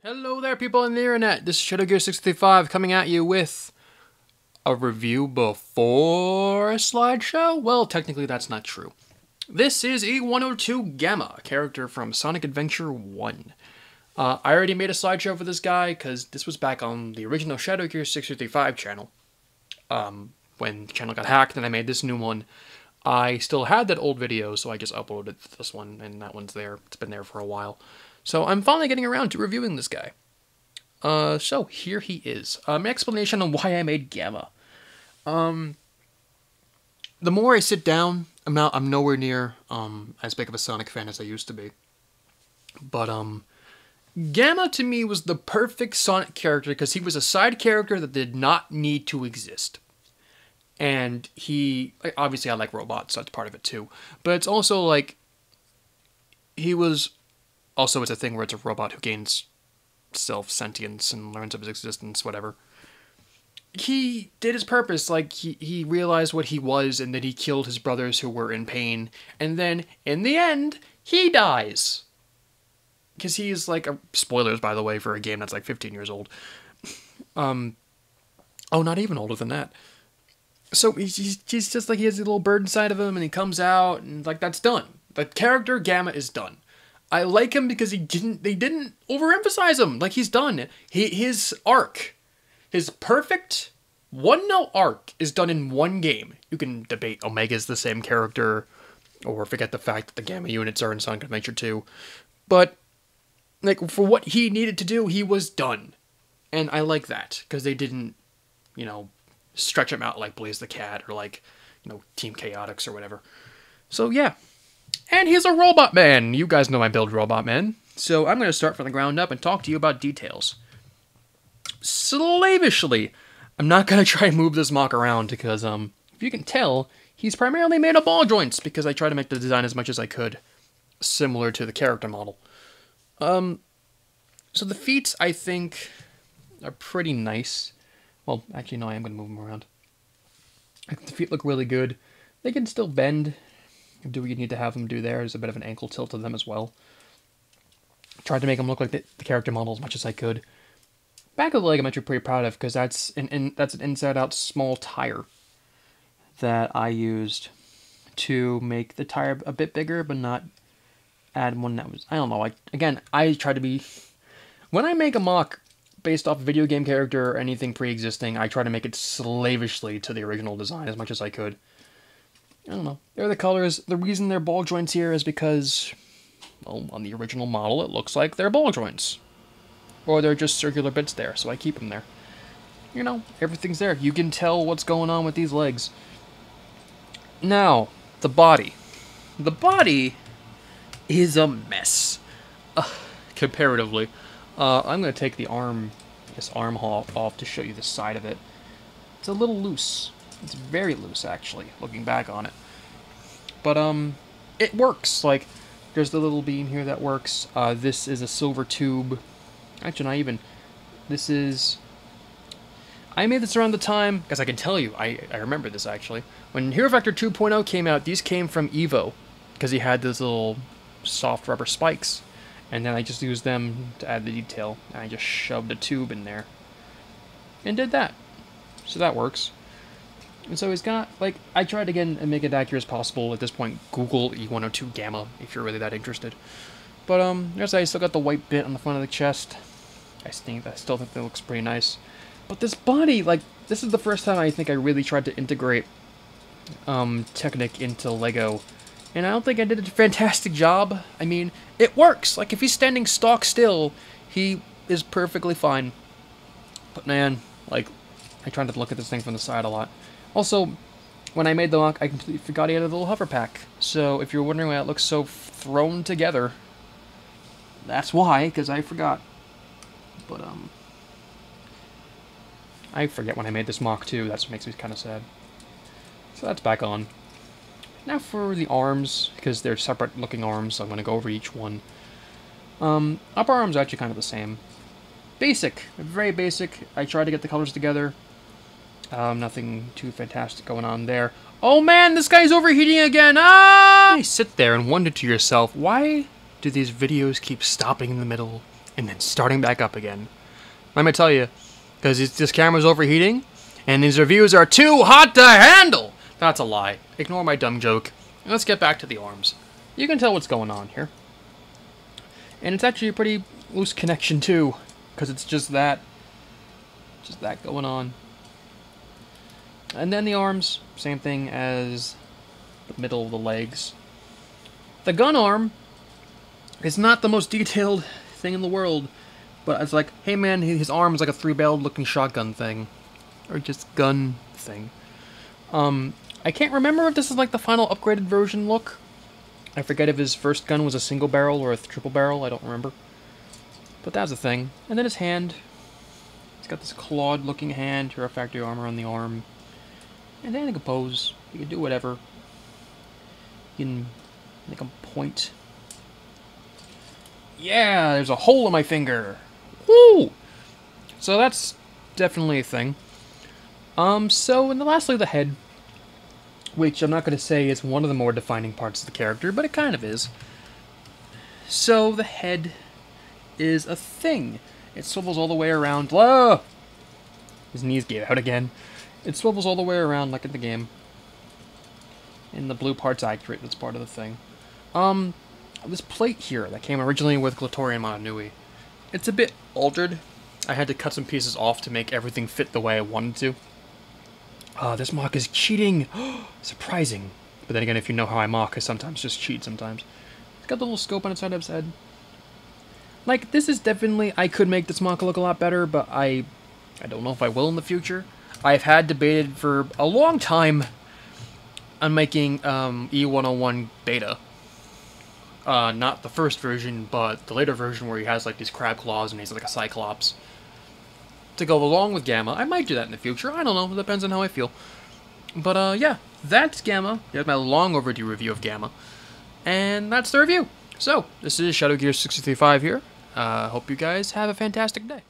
Hello there, people on the internet. This is ShadowGear635 coming at you with a review before a slideshow. Well, technically that's not true. This is E102 Gamma, a character from Sonic Adventure 1. I already made a slideshow for this guy because this was back on the original ShadowGear635 channel. When the channel got hacked and I made this new one, I still had that old video, so I just uploaded this one, and that one's there. It's been there for a while. So I'm finally getting around to reviewing this guy. So here he is. An explanation on why I made Gamma. The more I sit down, I'm nowhere near as big of a Sonic fan as I used to be. But Gamma to me was the perfect Sonic character because he was a side character that did not need to exist. And obviously I like robots, so that's part of it too. But it's also like, it's a thing where it's a robot who gains self-sentience and learns of his existence, whatever. He did his purpose, like, he realized what he was, and then he killed his brothers who were in pain, and then, in the end, he dies. Because he's, like, spoilers, by the way, for a game that's, like, 15 years old. Not even older than that. So, he's just, like, he has a little bird inside of him, and he comes out, and, like, that's done. The character Gamma is done. I like him because they didn't overemphasize him. Like, he's done. His arc, his perfect one-note arc is done in one game. You can debate Omega's the same character, or forget the fact that the Gamma units are in Sonic Adventure 2. But, like, for what he needed to do, he was done. And I like that, because they didn't, stretch him out like Blaze the Cat, or like, Team Chaotix or whatever. So, yeah. And he's a Robot Man! You guys know I build Robot Men. So I'm going to start from the ground up and talk to you about details. Slavishly! I'm not going to try and move this MOC around because, if you can tell, he's primarily made of ball joints because I try to make the design as much as I could, similar to the character model. So the feet, I think, are pretty nice. Well, actually, no, I am going to move them around. The feet look really good. They can still bend. Do what you need to have them do there. There's a bit of an ankle tilt to them as well. Tried to make them look like the character model as much as I could. Back of the leg I'm actually pretty proud of because that's an inside-out small tire that I used to make the tire a bit bigger, but not add one that was... I don't know. I try to be... When I make a MOC based off a video game character or anything pre-existing, I try to make it slavishly to the original design as much as I could. I don't know. They're the colors. The reason they're ball joints here is because, well, on the original model, it looks like they're ball joints. Or they're just circular bits there, so I keep them there. Everything's there. You can tell what's going on with these legs. Now, the body. The body is a mess. Comparatively. I'm going to take this arm off to show you the side of it. It's a little loose. It's very loose, actually, looking back on it. But, it works. Like, there's the little beam here that works. This is a silver tube. Actually, not even. This is... I made this around the time, because I can tell you, I remember this, actually. When Hero Factor 2.0 came out, these came from Evo, because he had those little soft rubber spikes. And then I just used them to add the detail. And I just shoved a tube in there. And did that. So that works. And so he's got, like, I tried again and make it accurate as possible. At this point, Google E102 Gamma if you're really that interested. But, there's I still got the white bit on the front of the chest. I still think that looks pretty nice. But this body, like, this is the first time I think I really tried to integrate, Technic into Lego. And I don't think I did a fantastic job. I mean, it works. Like, if he's standing stock still, he is perfectly fine. But man, like, I tried to look at this thing from the side a lot. Also, when I made the MOC, I completely forgot he had a little hover pack. So, if you're wondering why it looks so thrown together, that's why, because I forgot. But, I forget when I made this MOC, too. That's what makes me kind of sad. So, that's back on. Now for the arms, because they're separate-looking arms, so I'm going to go over each one. Upper arms are actually kind of the same. Basic. Very basic. I tried to get the colors together. Nothing too fantastic going on there. Oh man, this guy's overheating again! Ah! You sit there and wonder to yourself, why do these videos keep stopping in the middle? and then starting back up again. Let me tell you, because this camera's overheating, and these reviews are too hot to handle! That's a lie. Ignore my dumb joke. Let's get back to the arms. You can tell what's going on here. And it's actually a pretty loose connection too, because it's just that going on. And then the arms, same thing as the middle of the legs. The gun arm is not the most detailed thing in the world, but it's like, hey man, his arm is like a 3-barreled looking shotgun thing. Or just gun thing. I can't remember if this is like the final upgraded version look. I forget if his first gun was a single barrel or a triple barrel, I don't remember. But that's the thing. And then his hand. He's got this clawed looking hand, hero factory armor on the arm. And then he can pose. He can do whatever. You can make him point. Yeah, there's a hole in my finger. Woo! So that's definitely a thing. And then lastly, the head. Which I'm not going to say is one of the more defining parts of the character, but it kind of is. So the head is a thing. It swivels all the way around. Whoa! His knees gave out again. It swivels all the way around like in the game. And the blue part's accurate, that's part of the thing. This plate here that came originally with Glatorian Montanui, it's a bit altered. I had to cut some pieces off to make everything fit the way I wanted to. This MOC is cheating! Surprising. But then again, if you know how I MOC, I sometimes just cheat sometimes. It's got the little scope on its side of its head. Like, this is definitely... I could make this MOC look a lot better, but I don't know if I will in the future. I've had debated for a long time on making E101 beta. Not the first version, but the later version where he has like these crab claws and he's like a cyclops. To go along with Gamma. I might do that in the future. I don't know. It depends on how I feel. But, yeah. That's Gamma. There's my long overdue review of Gamma. And that's the review. So, this is Shadow Gear 635 here. Hope you guys have a fantastic day.